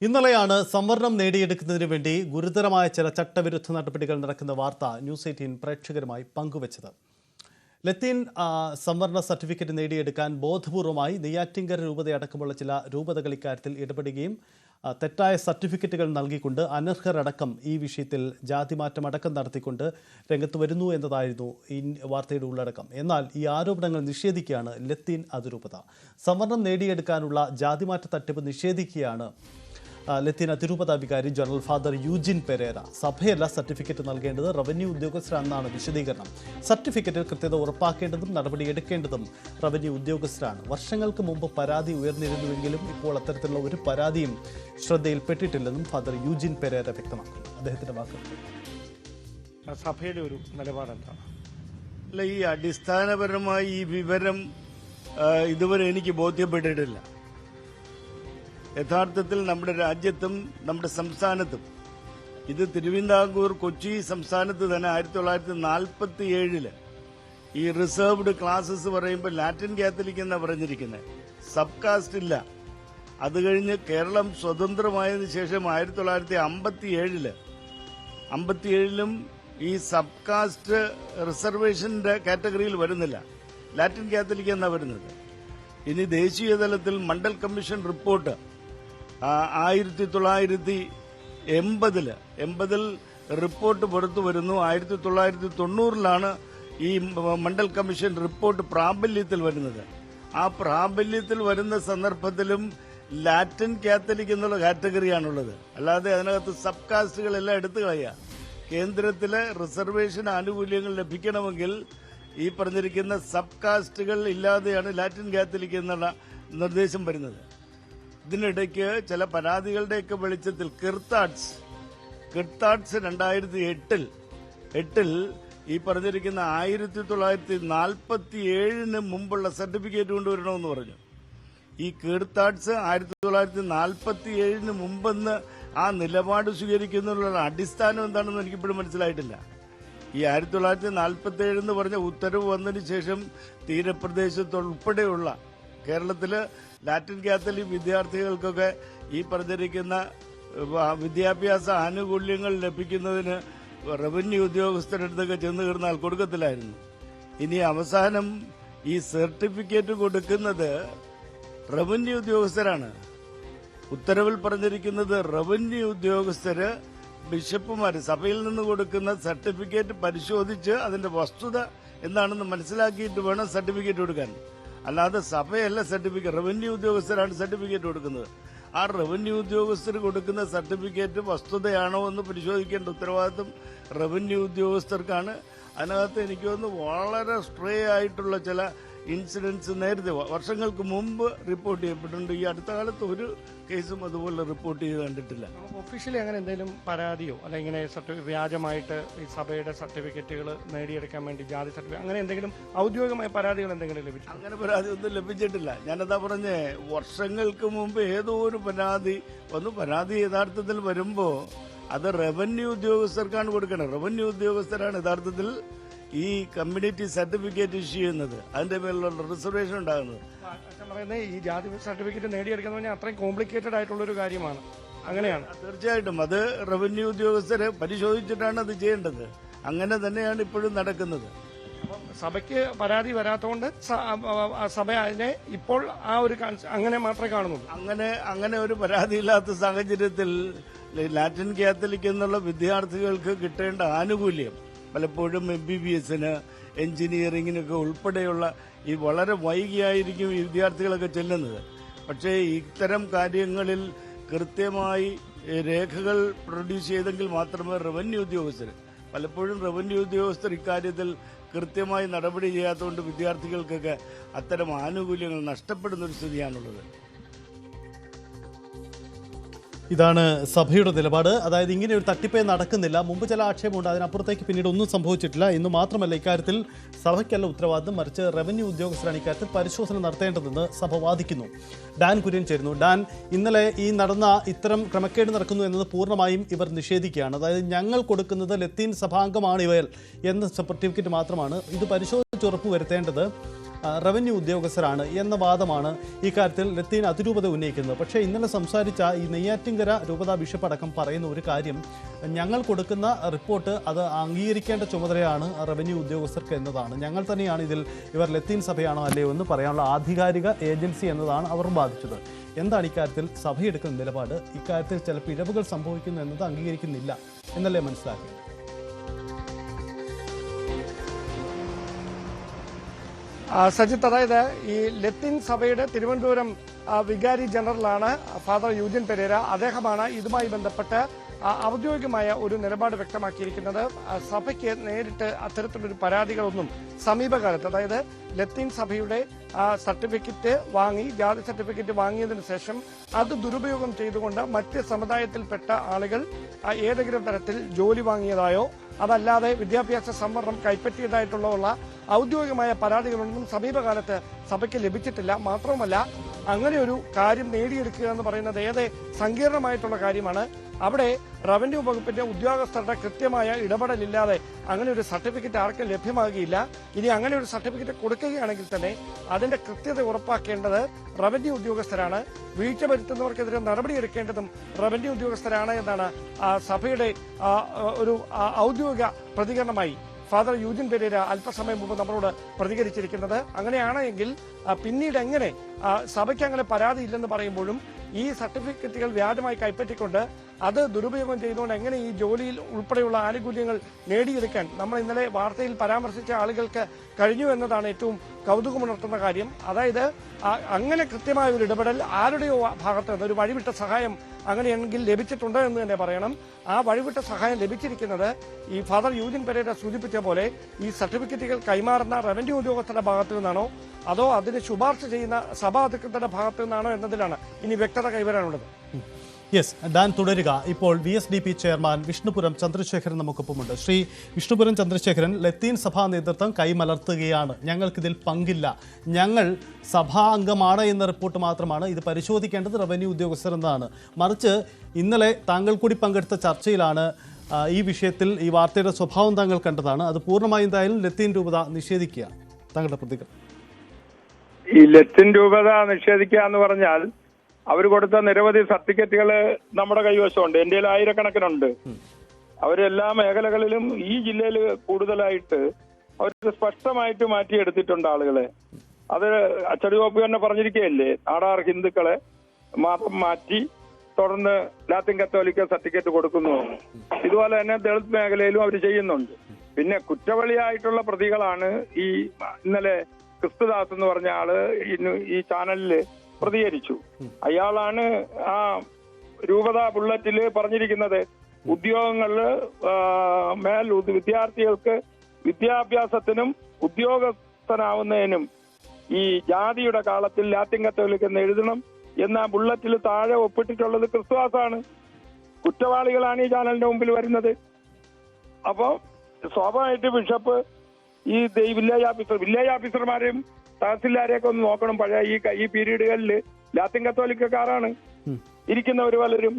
ഇന്നലെയാണ് സംവരണം നേടിയെടുക്കുന്നതിന് വേണ്ടി ഗുരുതരമായ ചില ചട്ടവിരുദ്ധ നടപടികൾ നടക്കുന്ന വാർത്ത ന്യൂസ് 18 പ്രേക്ഷകരുമായി പങ്കുവച്ചത്. ലത്തീൻ സംവരണ സർട്ടിഫിക്കറ്റ് നേടിയെടുക്കാൻ ബോധപൂർവമായി നെയ്യാറ്റിൻകര രൂപതയടക്കമുള്ള ചില രൂപതകൾ ഇക്കാര്യത്തിൽ ഇടപെടുകയും തെറ്റായ സർട്ടിഫിക്കറ്റുകൾ നൽകിക്കൊണ്ട് അനർഹരടക്കം ഈ വിഷയത്തിൽ ജാതിമാറ്റമടക്കം നടത്തിക്കൊണ്ട് രംഗത്ത് വരുന്നു എന്നതായിരുന്നു ഈ വാർത്തയുടെ ഉള്ളടക്കം. എന്നാൽ ഈ ആരോപണങ്ങൾ നിഷേധിക്കുകയാണ് ലത്തീൻ അതിരൂപത. സംവരണം നേടിയെടുക്കാനുള്ള ജാതിമാറ്റ തട്ടിപ്പ് നിഷേധിക്കുകയാണ് ലത്തീൻ അതിരൂപത വികാരി ജനറൽ ഫാദർ യൂജിൻ പെരേര. സഭയല്ല സർട്ടിഫിക്കറ്റ് നൽകേണ്ടത്, റവന്യൂ ഉദ്യോഗസ്ഥരാണെന്നാണ് വിശദീകരണം. സർട്ടിഫിക്കറ്റിൽ കൃത്യത ഉറപ്പാക്കേണ്ടതും നടപടിയെടുക്കേണ്ടതും റവന്യൂ ഉദ്യോഗസ്ഥരാണ്. വർഷങ്ങൾക്ക് മുമ്പ് പരാതി ഉയർന്നിരുന്നുവെങ്കിലും ഇപ്പോൾ അത്തരത്തിലുള്ള ഒരു പരാതിയും ശ്രദ്ധയിൽപ്പെട്ടിട്ടില്ലെന്നും ഫാദർ യൂജിൻ പെരേര വ്യക്തമാക്കുന്നു. അദ്ദേഹത്തിന്റെ വാക്കുകൾ. സഭയുടെ ഒരു നിലപാടെന്താണ്? അല്ല, ഈ അടിസ്ഥാനപരമായി ഈ വിവരം ഇതുവരെ എനിക്ക് ബോധ്യപ്പെട്ടിട്ടില്ല. യഥാർത്ഥത്തിൽ നമ്മുടെ രാജ്യത്തും നമ്മുടെ സംസ്ഥാനത്തും, ഇത് തിരുവിതാംകൂർ കൊച്ചി സംസ്ഥാനത്ത് തന്നെ 1947 ഈ റിസർവ്ഡ് ക്ലാസസ് പറയുമ്പോൾ ലാറ്റിൻ കാത്തലിക് എന്നാണ് പറഞ്ഞിരിക്കുന്നത്. സബ് കാസ്റ്റ് ഇല്ല. അത് കഴിഞ്ഞ് കേരളം സ്വതന്ത്രമായതിനു ശേഷം 1957 ഈ സബ് കാസ്റ്റ് റിസർവേഷന്റെ കാറ്റഗറിയിൽ വരുന്നില്ല. ലാറ്റിൻ കാത്തലിക് എന്നാണ് വരുന്നത്. ഇനി ദേശീയ തലത്തിൽ മണ്ഡൽ കമ്മീഷൻ റിപ്പോർട്ട് 1980 റിപ്പോർട്ട് പുറത്തു വരുന്നു. 1990 ഈ മണ്ഡൽ കമ്മീഷൻ റിപ്പോർട്ട് പ്രാബല്യത്തിൽ വരുന്നത്. ആ പ്രാബല്യത്തിൽ വരുന്ന സന്ദർഭത്തിലും ലാറ്റിൻ കാത്തലിക് എന്നുള്ള കാറ്റഗറിയാണുള്ളത്. അല്ലാതെ അതിനകത്ത് സബ് കാസ്റ്റുകളെല്ലാം എടുത്തു കളയുക. കേന്ദ്രത്തിലെ റിസർവേഷൻ ആനുകൂല്യങ്ങൾ ലഭിക്കണമെങ്കിൽ ഈ പറഞ്ഞിരിക്കുന്ന സബ് കാസ്റ്റുകൾ ഇല്ലാതെയാണ് ലാറ്റിൻ കാത്തലിക് എന്നുള്ള നിർദ്ദേശം വരുന്നത്. ഇതിനിടയ്ക്ക് ചില പരാതികളുടെയൊക്കെ വെളിച്ചത്തിൽ കിർത്താഡ്സ് 2008 ഈ പറഞ്ഞിരിക്കുന്ന 1947 മുമ്പുള്ള സർട്ടിഫിക്കറ്റ് കൊണ്ടുവരണമെന്ന് പറഞ്ഞു. ഈ കിർത്താഡ്സ് 1947 മുമ്പെന്ന് ആ നിലപാട് സ്വീകരിക്കുന്നതിനുള്ള അടിസ്ഥാനം എന്താണെന്ന് എനിക്കിപ്പോഴും മനസ്സിലായിട്ടില്ല. ഈ 1947 എന്ന് പറഞ്ഞ ഉത്തരവ് വന്നതിന് ശേഷം തീരപ്രദേശത്തുൾപ്പെടെയുള്ള കേരളത്തില് ലാറ്റിൻ കാത്തലിക് വിദ്യാർത്ഥികൾക്കൊക്കെ ഈ പറഞ്ഞിരിക്കുന്ന വിദ്യാഭ്യാസ ആനുകൂല്യങ്ങൾ ലഭിക്കുന്നതിന് റവന്യൂ ഉദ്യോഗസ്ഥരടുത്തൊക്കെ ചെന്ന് കയറുന്നാൽ കൊടുക്കത്തില്ലായിരുന്നു. ഇനി അവസാനം ഈ സർട്ടിഫിക്കറ്റ് കൊടുക്കുന്നത് റവന്യൂ ഉദ്യോഗസ്ഥരാണ്. ഉത്തരവിൽ പറഞ്ഞിരിക്കുന്നത് റവന്യൂ ഉദ്യോഗസ്ഥര് ബിഷപ്പുമാര് സഭയിൽ നിന്ന് കൊടുക്കുന്ന സർട്ടിഫിക്കറ്റ് പരിശോധിച്ച് അതിന്റെ വസ്തുത എന്താണെന്ന് മനസ്സിലാക്കിയിട്ട് വേണം സർട്ടിഫിക്കറ്റ് കൊടുക്കാൻ. അല്ലാതെ സഭയല്ല സർട്ടിഫിക്കറ്റ്, റവന്യൂ ഉദ്യോഗസ്ഥരാണ് സർട്ടിഫിക്കറ്റ് കൊടുക്കുന്നത്. ആ റവന്യൂ ഉദ്യോഗസ്ഥർ കൊടുക്കുന്ന സർട്ടിഫിക്കറ്റ് വസ്തുതയാണോ എന്ന് പരിശോധിക്കേണ്ട ഉത്തരവാദിത്വം റവന്യൂ ഉദ്യോഗസ്ഥർക്കാണ്. അതിനകത്ത് എനിക്ക് തോന്നുന്നു വളരെ സ്ട്രേ ആയിട്ടുള്ള ചില ഇൻസിഡൻസ് നേരത്തെ വർഷങ്ങൾക്ക് മുമ്പ് റിപ്പോർട്ട് ചെയ്യപ്പെട്ടിട്ടുണ്ട്. ഈ അടുത്ത കാലത്ത് ഒരു കേസും അതുപോലെ റിപ്പോർട്ട് ചെയ്ത് കണ്ടിട്ടില്ല. ഒഫീഷ്യലി അങ്ങനെ എന്തെങ്കിലും പരാതിയോ അല്ല ഇങ്ങനെ വ്യാജമായിട്ട് ഈ സഭയുടെ സർട്ടിഫിക്കറ്റുകൾ നേടിയെടുക്കാൻ വേണ്ടി ജാതി സർട്ടിഫിക്കറ്റ് അങ്ങനെ എന്തെങ്കിലും ഔദ്യോഗികമായ പരാതികൾ എന്തെങ്കിലും ലഭിച്ചു? അങ്ങനെ പരാതി ഒന്നും ലഭിച്ചിട്ടില്ല. ഞാനതാ പറഞ്ഞേ, വർഷങ്ങൾക്ക് മുമ്പ് ഏതോ ഒരു പരാതി വന്നു. പരാതി യഥാർത്ഥത്തിൽ വരുമ്പോ അത് റവന്യൂ ഉദ്യോഗസ്ഥർക്കാണ് കൊടുക്കണം. റവന്യൂ ഉദ്യോഗസ്ഥരാണ് യഥാർത്ഥത്തിൽ ഈ കമ്മ്യൂണിറ്റി സർട്ടിഫിക്കറ്റ് ഇഷ്യൂ ചെയ്യുന്നത്, അതിന്റെ മേലുള്ള റിസർവേഷൻ ഉണ്ടാകുന്നത്. പറയുന്നത് ഈ ജാതി സർട്ടിഫിക്കറ്റ് നേടിയെടുക്കുന്ന അത്രയും കോംപ്ലിക്കേറ്റഡ് ആയിട്ടുള്ള ഒരു കാര്യമാണ്. അങ്ങനെയാണ്. തീർച്ചയായിട്ടും അത് റവന്യൂ ഉദ്യോഗസ്ഥരെ പരിശോധിച്ചിട്ടാണ് അത് ചെയ്യേണ്ടത്. അങ്ങനെ തന്നെയാണ് ഇപ്പോഴും നടക്കുന്നത്. സഭയ്ക്ക് പരാതി വരാത്തതുകൊണ്ട് സഭ അതിനെ ഇപ്പോൾ ആ ഒരു അങ്ങനെ മാത്രമേ കാണുന്നുള്ളൂ. അങ്ങനെ ഒരു പരാതിയില്ലാത്ത സാഹചര്യത്തിൽ ലാറ്റിൻ കാത്തലിക് എന്നുള്ള വിദ്യാർത്ഥികൾക്ക് കിട്ടേണ്ട ആനുകൂല്യം പലപ്പോഴും MBBSന് എഞ്ചിനീയറിംഗിനൊക്കെ ഉൾപ്പെടെയുള്ള ഈ വളരെ വൈകിയായിരിക്കും ഈ വിദ്യാർത്ഥികളൊക്കെ ചെല്ലുന്നത്. പക്ഷേ ഇത്തരം കാര്യങ്ങളിൽ കൃത്യമായി രേഖകൾ പ്രൊഡ്യൂസ് ചെയ്തെങ്കിൽ മാത്രമേ റവന്യൂ ഉദ്യോഗസ്ഥർ ഇക്കാര്യത്തിൽ കൃത്യമായി നടപടി ചെയ്യാത്തതുകൊണ്ട് വിദ്യാർത്ഥികൾക്കൊക്കെ അത്തരം ആനുകൂല്യങ്ങൾ നഷ്ടപ്പെടുന്ന ഒരു സ്ഥിതിയാണുള്ളത്. ഇതാണ് സഭയുടെ നിലപാട്. അതായത് ഇങ്ങനെ ഒരു തട്ടിപ്പേ നടക്കുന്നില്ല. മുമ്പ് ചില ആക്ഷേപമുണ്ട്, അതിനപ്പുറത്തേക്ക് പിന്നീട് ഒന്നും സംഭവിച്ചിട്ടില്ല. ഇന്ന് മാത്രമല്ല, ഇക്കാര്യത്തിൽ സഭയ്ക്കല്ല ഉത്തരവാദിത്തം, മറിച്ച് റവന്യൂ ഉദ്യോഗസ്ഥരാണ് ഇക്കാര്യത്തിൽ പരിശോധന നടത്തേണ്ടതെന്ന് സഭ വാദിക്കുന്നു. ഡാൻ കുര്യൻ ചേരുന്നു. ഡാൻ, ഇന്നലെ ഈ നടന്ന ഇത്തരം ക്രമക്കേട് നടക്കുന്നു എന്നത് പൂർണ്ണമായും ഇവർ നിഷേധിക്കുകയാണ്. അതായത് ഞങ്ങൾ കൊടുക്കുന്നത് ലത്തീൻ സഭാംഗമാണ് ഇവർ എന്ന സർട്ടിഫിക്കറ്റ് മാത്രമാണ്. ഇത് പരിശോധിച്ച് ഉറപ്പുവരുത്തേണ്ടത് റവന്യൂ ഉദ്യോഗസ്ഥരാണ് എന്ന വാദമാണ് ഈ കാര്യത്തിൽ ലത്തീൻ അതിരൂപത ഉന്നയിക്കുന്നത്. പക്ഷേ ഇന്നലെ സംസാരിച്ച ഈ നെയ്യാറ്റിൻകര രൂപതാ ബിഷപ്പ് അടക്കം പറയുന്ന ഒരു കാര്യം, ഞങ്ങൾ കൊടുക്കുന്ന റിപ്പോർട്ട് അത് അംഗീകരിക്കേണ്ട ചുമതലയാണ് റവന്യൂ ഉദ്യോഗസ്ഥർക്ക് എന്നതാണ്. ഞങ്ങൾ തന്നെയാണ് ഇവർ ലത്തീൻ സഭയാണോ അല്ലയോ എന്ന് പറയാനുള്ള ആധികാരിക ഏജൻസി എന്നതാണ് അവർ ബാധിച്ചത്. എന്താണ് ഇക്കാര്യത്തിൽ സഭയെടുക്കുന്ന നിലപാട്? ഇക്കാര്യത്തിൽ ചില പിഴവുകൾ സംഭവിക്കുന്നു എന്നത് അംഗീകരിക്കുന്നില്ല എന്നല്ലേ മനസ്സിലാക്കി? സജിത്ത്, അതായത് ഈ ലത്തീൻ സഭയുടെ തിരുവനന്തപുരം വികാരി ജനറലാണ് ഫാദർ യൂജിൻ പെരേര. അദ്ദേഹമാണ് ഇതുമായി ബന്ധപ്പെട്ട് ഔദ്യോഗികമായ ഒരു നിലപാട് വ്യക്തമാക്കിയിരിക്കുന്നത്. സഭയ്ക്ക് നേരിട്ട് അത്തരത്തിലൊരു പരാതികളൊന്നും സമീപകാലത്ത്, അതായത് ലത്തീൻ സഭയുടെ സർട്ടിഫിക്കറ്റ് വാങ്ങി, ജാതി സർട്ടിഫിക്കറ്റ് വാങ്ങിയതിനു ശേഷം അത് ദുരുപയോഗം ചെയ്തുകൊണ്ട് മറ്റ് സമുദായത്തിൽപ്പെട്ട ആളുകൾ ഏതെങ്കിലും തരത്തിൽ ജോലി വാങ്ങിയതായോ അതല്ലാതെ വിദ്യാഭ്യാസ സംവരണം കൈപ്പറ്റിയതായിട്ടുള്ള ഔദ്യോഗികമായ പരാതികളൊന്നും സമീപകാലത്ത് സഭയ്ക്ക് ലഭിച്ചിട്ടില്ല. മാത്രവുമല്ല, അങ്ങനെ ഒരു കാര്യം നേടിയെടുക്കുക എന്ന് പറയുന്നത് ഏറെ സങ്കീർണമായിട്ടുള്ള കാര്യമാണ്. അവിടെ റവന്യൂ വകുപ്പിന്റെ ഉദ്യോഗസ്ഥരുടെ കൃത്യമായ ഇടപെടലില്ലാതെ അങ്ങനെ ഒരു സർട്ടിഫിക്കറ്റ് ആർക്കും ലഭ്യമാകുകയില്ല. ഇനി അങ്ങനെ ഒരു സർട്ടിഫിക്കറ്റ് കൊടുക്കുകയാണെങ്കിൽ തന്നെ അതിന്റെ കൃത്യത ഉറപ്പാക്കേണ്ടത് റവന്യൂ ഉദ്യോഗസ്ഥരാണ്. വീഴ്ച വരുത്തുന്നവർക്കെതിരെ നടപടിയെടുക്കേണ്ടതും റവന്യൂ ഉദ്യോഗസ്ഥരാണ് എന്നാണ് സഭയുടെ ഒരു ഔദ്യോഗിക പ്രതികരണമായി ഫാദർ യൂജിൻ പെരേര അല്പസമയം മുമ്പ് നമ്മളോട് പ്രതികരിച്ചിരിക്കുന്നത്. അങ്ങനെയാണെങ്കിൽ പിന്നീട് എങ്ങനെ സഭയ്ക്ക് അങ്ങനെ പരാതിയില്ലെന്ന് പറയുമ്പോഴും ഈ സർട്ടിഫിക്കറ്റുകൾ വ്യാജമായി കൈപ്പറ്റിക്കൊണ്ട് അത് ദുരുപയോഗം ചെയ്തുകൊണ്ട് എങ്ങനെ ഈ ജോലിയിൽ ഉൾപ്പെടെയുള്ള ആനുകൂല്യങ്ങൾ നേടിയെടുക്കാൻ നമ്മൾ ഇന്നലെ വാർത്തയിൽ പരാമർശിച്ച ആളുകൾക്ക് കഴിഞ്ഞു എന്നതാണ് ഏറ്റവും കൗതുകമുണർത്തുന്ന കാര്യം. അതായത് അങ്ങനെ കൃത്യമായ ഒരു ഇടപെടൽ ആരുടെയോ ഭാഗത്ത് നിന്ന് ഒരു വഴിവിട്ട സഹായം അങ്ങനെയെങ്കിൽ ലഭിച്ചിട്ടുണ്ട് എന്ന് തന്നെ പറയണം. ആ വഴിവിട്ട സഹായം ലഭിച്ചിരിക്കുന്നത് ഈ ഫാദർ യൂജിൻ പെരേര സൂചിപ്പിച്ച പോലെ ഈ സർട്ടിഫിക്കറ്റുകൾ കൈമാറുന്ന റവന്യൂ ഉദ്യോഗസ്ഥരുടെ ഭാഗത്തു നിന്നാണോ അതോ അതിന് ശുപാർശ ചെയ്യുന്ന സഭാ അധികൃതരുടെ ഭാഗത്തു നിന്നാണോ എന്നതിലാണ് ഇനി വ്യക്തത കൈവരാനുള്ളത്. യെസ്, ഡാൻ തുടരുക. ഇപ്പോൾ VSDP ചെയർമാൻ വിഷ്ണുപുരം ചന്ദ്രശേഖരൻ നമുക്കൊപ്പമുണ്ട്. ശ്രീ വിഷ്ണുപുരം ചന്ദ്രശേഖരൻ, ലത്തീൻ സഭാ നേതൃത്വം കൈമലർത്തുകയാണ്, ഞങ്ങൾക്കിതിൽ പങ്കില്ല, ഞങ്ങൾ സഭാ അംഗമാണ് എന്ന റിപ്പോർട്ട് മാത്രമാണ്, ഇത് പരിശോധിക്കേണ്ടത് റവന്യൂ ഉദ്യോഗസ്ഥർ എന്നതാണ്. മറിച്ച് ഇന്നലെ താങ്കൾ കൂടി പങ്കെടുത്ത ചർച്ചയിലാണ് ഈ വിഷയത്തിൽ ഈ വാർത്തയുടെ സ്വഭാവം താങ്കൾ കണ്ടതാണ്. അത് പൂർണ്ണമായും എന്തായാലും ലത്തീൻ രൂപത നിഷേധിക്കുക. താങ്കളുടെ പ്രതികരണം? ഈ ലത്തീൻ രൂപത നിഷേധിക്കുക എന്ന് പറഞ്ഞാൽ അവർ കൊടുത്ത നിരവധി സർട്ടിഫിക്കറ്റുകൾ നമ്മുടെ കൈവശമുണ്ട്. ഇന്ത്യയിൽ ആയിരക്കണക്കിനുണ്ട്. അവരെല്ലാ മേഖലകളിലും ഈ ജില്ലയിൽ കൂടുതലായിട്ട് അവർ സ്പഷ്ടമായിട്ട് മാറ്റിയെടുത്തിട്ടുണ്ട് ആളുകളെ. അത് അച്ചടി വകുപ്പ് തന്നെ പറഞ്ഞിരിക്കുകയല്ലേ, നാടാർ ഹിന്ദുക്കളെ മാത്രം മാറ്റി തുടർന്ന് ലാത്തിൻ കത്തോലിക്ക സർട്ടിഫിക്കറ്റ് കൊടുക്കുന്നു. ഇതുപോലെ തന്നെ ദളിത് മേഖലയിലും അവർ ചെയ്യുന്നുണ്ട്. പിന്നെ കുറ്റവാളിയായിട്ടുള്ള പ്രതികളാണ് ഈ ഇന്നലെ ക്രിസ്തുദാസ് എന്ന് പറഞ്ഞ ആള് ഈ ചാനലില് പ്രതികരിച്ചു. അയാളാണ് ആ രൂപത ബുള്ളറ്റില് പറഞ്ഞിരിക്കുന്നത്, ഉദ്യോഗങ്ങളില് വിദ്യാർത്ഥികൾക്ക് വിദ്യാഭ്യാസത്തിനും ഉദ്യോഗസ്ഥനാവുന്നതിനും ഈ ജാതിയുടെ കാലത്തിൽ ലാത്തിൻ കത്തോലിക്ക എന്ന് എഴുതണം എന്ന ബുള്ളറ്റിൽ താഴെ ഒപ്പിട്ടിട്ടുള്ളത് ക്രിസ്തുദാസാണ്. കുറ്റവാളികളാണ് ഈ ചാനലിന്റെ മുമ്പിൽ വരുന്നത്. അപ്പൊ സ്വാഭാവികമായിട്ട് ബിഷപ്പ് ഈ വില്ലേജ് ഓഫീസർമാരെയും തഹസിൽദാരെയൊക്കെ ഒന്ന് നോക്കണം. പഴയ ഈ പീരീഡുകളിൽ ലാത്തിൻ കത്തോലിക്കക്കാരാണ് ഇരിക്കുന്നവർ പലരും.